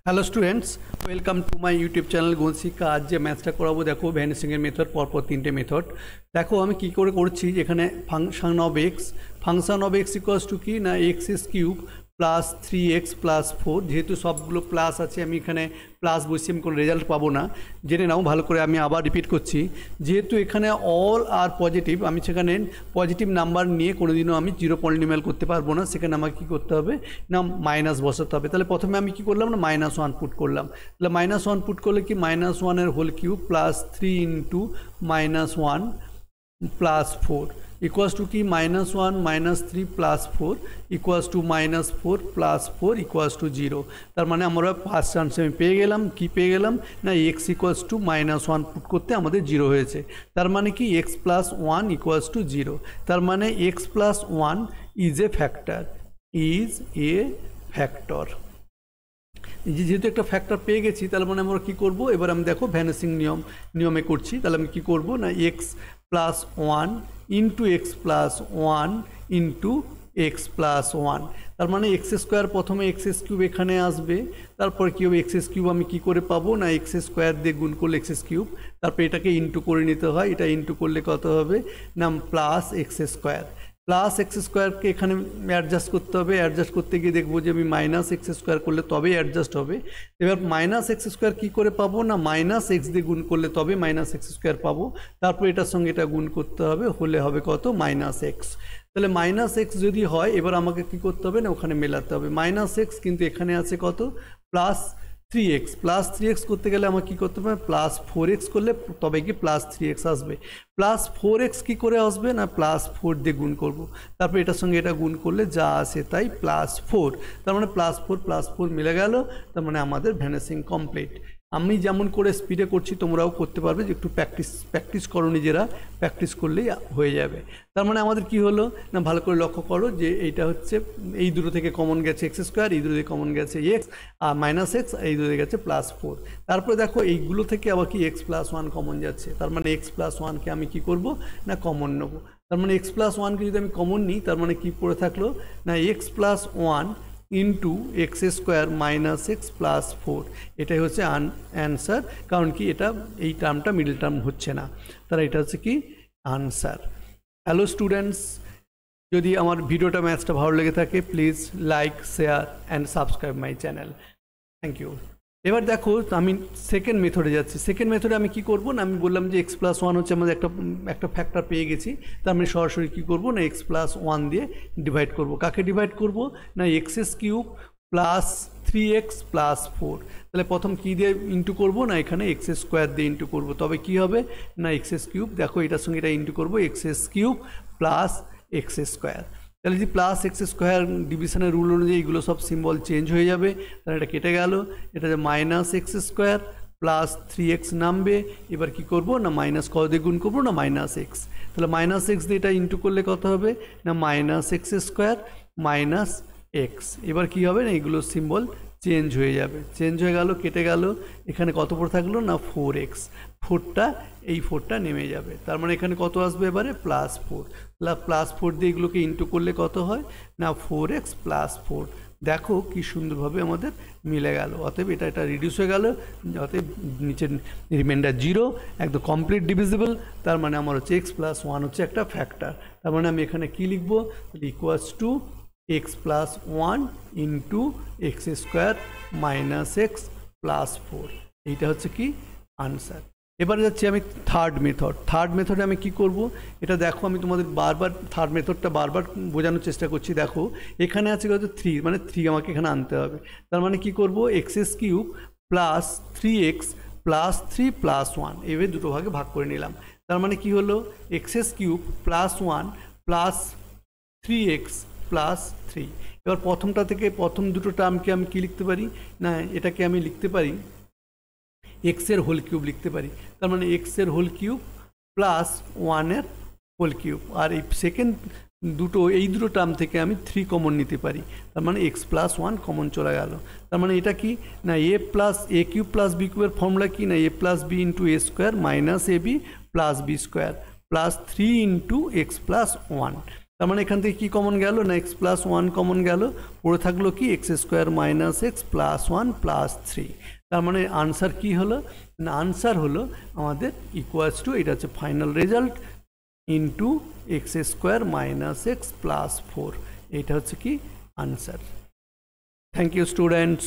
Hello students, welcome to my YouTube channel গণশিক্ষা। আজ যে ম্যাথটা করাবো দেখো ভ্যানিসিংয়ের মেথড, পরপর তিনটে মেথড। দেখো আমি কি করে করছি, যেখানে function of x equals to কি না x S cube plus 3x plus 4। যেহেতু সবগুলো প্লাস আছে, আমি এখানে প্লাস বসিয়ে আমি কোনো রেজাল্ট পাবো না, জেনে নাও ভালো করে। আমি আবার রিপিট করছি, যেহেতু এখানে অল আর পজিটিভ, আমি সেখানে পজিটিভ নাম্বার নিয়ে কোনোদিনও আমি জিরো পলিনোমিয়াল করতে পারবো না। সেখানে আমাকে কী করতে হবে না মাইনাস বসাতে হবে। তাহলে প্রথমে আমি কী করলাম না -1 পুট করলাম। তাহলে -1 পুট করলে কি -1 whole cube plus 3 into -1 plus 4 equals to কি -1 -3 plus 4 equals to -4 plus 4 equals to 0। তার মানে আমরা ফার্স্ট চান্সে আমি পেয়ে গেলাম, কি পেয়ে গেলাম না এক্স ইকুয়ালস টু -1 পুট করতে আমাদের 0 হয়েছে। তার মানে কি এক্স প্লাস 1 ইকুয়ালস টু 0। তার মানে x plus 1 is a factor, যেহেতু একটা ফ্যাক্টর পেয়ে গেছি, তাহলে মানে আমরা কী করবো, এবার আমি দেখো ভ্যানিসিং নিয়মে করছি। তাহলে আমি কী করবো না x plus 1 into x plus 1 into x plus 1। তার মানে এক্স স্কোয়ার, প্রথমে এক্স কিউব এখানে আসবে, তারপর কী হবে এক্স কিউব আমি কী করে পাবো না এক্স স্কোয়ার দিয়ে গুণ করলে এক্স কিউব, তারপর এটাকে ইন্টু করে নিতে হয়। এটা ইন্টু করলে কত হবে না plus x square. Plus x স্কোয়ারকে এখানে অ্যাডজাস্ট করতে হবে। অ্যাডজাস্ট করতে গিয়ে দেখবো যে আমি মাইনাস এক্স স্কোয়ার করলে তবেই অ্যাডজাস্ট হবে। এবার মাইনাস এক্স স্কোয়ার কী করে পাবো না মাইনাস এক্স দিয়ে গুণ করলে তবে মাইনাস এক্স স্কোয়ার পাবো। তারপর এটার সঙ্গে এটা গুণ করতে হবে, হলে হবে কত মাইনাস এক্স। তাহলে মাইনাস এক্স যদি হয়, এবার আমাকে কী করতে হবে না ওখানে মেলাতে হবে মাইনাস এক্স, কিন্তু এখানে আছে কত প্লাস 3x। প্লাস 3x করতে গেলে আমার কী করতে হবে প্লাস 4x করলে তবে কি প্লাস 3x আসবে। প্লাস 4x কী করে আসবে না প্লাস 4 দিয়ে গুণ করব, তারপর এটার সঙ্গে এটা গুণ করলে যা আসে তাই প্লাস 4। তার মানে প্লাস 4 মিলে গেল। তার মানে আমাদের ভ্যানিসিং কমপ্লিট। আমি যেমন করে স্পিডে করছি তোমরাও করতে পারবে, যে একটু প্র্যাকটিস করো, নিজেরা প্র্যাকটিস করলেই হয়ে যাবে। তার মানে আমাদের কি হলো না ভালো করে লক্ষ্য করো যে এইটা হচ্ছে এই দুটো থেকে কমন গেছে এক্স স্কোয়ার, এই দুটো থেকে কমন গেছে এক্স আর মাইনাস এক্স, এই দুটো থেকে গেছে প্লাস 4। তারপরে দেখো এইগুলো থেকে আবার কি এক্স প্লাস 1 কমন যাচ্ছে। তার মানে এক্স প্লাস 1কে আমি কি করব না কমন নেব। তার মানে এক্স প্লাস 1কে যদি আমি কমন নিই, তার মানে কি পড়ে থাকলো না x plus 1 into x square minus x plus 4। এটাই হচ্ছে অ্যান্সার, কারণ কি এটা এই টার্মটা মিডল টার্ম হচ্ছে না, তাহলে এটা হচ্ছে কি আনসার। হ্যালো স্টুডেন্টস, যদি আমার ভিডিওটা ম্যাথসটা ভালো লেগে থাকে please like, share and subscribe my channel. Thank you. এবার দেখো আমি সেকেন্ড মেথডে যাচ্ছি। সেকেন্ড মেথডে আমি কি করব না আমি বললাম যে এক্স প্লাস 1 হচ্ছে আমাদের একটা ফ্যাক্টর পেয়ে গেছি। তার মানে সরাসরি কী করবো না এক্স প্লাস 1 দিয়ে ডিভাইড করব। কাকে ডিভাইড করব না x cube plus 3x plus 4। তাহলে প্রথম কী দিয়ে ইন্টু করবো না এখানে এক্স স্কোয়ার দিয়ে ইন্টু করবো, তবে কি হবে না এক্স কিউব, দেখো এটার সঙ্গে এটা ইন্টু করবো x cube plus x square. তাহলে যদি প্লাস এক্স স্কোয়ার ডিভিশনের রুল অনুযায়ী এগুলো সব সিম্বল চেঞ্জ হয়ে যাবে। তাহলে এটা কেটে গেল, এটা যে minus x square plus 3x নামবে। এবার কি করব না মাইনাস কত দিয়ে গুণ করবো না মাইনাস এক্স। তাহলে মাইনাস এক্স দিয়ে এটা ইন্টু করলে কত হবে না minus x square minus x. এবার কি হবে না এগুলো সিম্বল চেঞ্জ হয়ে যাবে, চেঞ্জ হয়ে গেল, কেটে গেল। এখানে কত পড়ে থাকলো না 4x, 4টা এই 4টা নেমে যাবে। তার মানে এখানে কত আসবে এবারে প্লাস 4। প্লাস 4 দিয়ে এগুলোকে ইন্টু করলে কত হয় না 4x প্লাস 4। দেখো কি সুন্দরভাবে আমাদের মিলে গেল। অতএব এটা রিডিউস হয়ে গেল, অতএব নিচের রিমাইন্ডার 0, একদম কমপ্লিট ডিভিজিবল। তার মানে আমার হচ্ছে এক্স প্লাস 1 হচ্ছে একটা ফ্যাক্টর। তার মানে আমি এখানে কি লিখবো equals to x plus 1 into x square minus x plus 4। এইটা হচ্ছে কি আনসার। এবারে যাচ্ছি আমি থার্ড মেথডে আমি কি করব, এটা দেখো আমি তোমাদের বারবার থার্ড মেথডটা বারবার বোঝানোর চেষ্টা করছি। দেখো এখানে আছে কত 3, মানে 3 আমাকে এখানে আনতে হবে। তার মানে কি করব x cube plus 3x plus 3 plus 1, এভাবে দুটো ভাগে ভাগ করে নিলাম। তার মানে কি হলো x cube plus 1 plus 3x plus 3। এবার প্রথমটা থেকে প্রথম দুটো টার্মকে আমি কি লিখতে পারি না এটাকে আমি লিখতে পারি এক্সের হোল কিউব লিখতে পারি। তার মানে এক্সের হোল কিউব প্লাস 1-এর হোল কিউব। আর এই সেকেন্ড এই দুটো টার্ম থেকে আমি 3 কমন নিতে পারি। তার মানে এক্স প্লাস 1 কমন চলে গেল। তার মানে এটা কি না এ কিউব প্লাস বি কিউবের ফর্মুলা কি না a plus b into a square minus a b plus b square plus 3 into x plus 1। তার মানে এখান থেকে কি কমন গেল না এক্স প্লাস ওয়ান কমন গেল, পড়ে থাকলো কি x square minus x plus one plus three. তার মানে আনসার কি হলো না, আনসার হলো আমাদের ইকুয়ালস টু, এটা হচ্ছে final result, into x square minus x plus four. এটা হচ্ছে কি আনসার। Thank you students.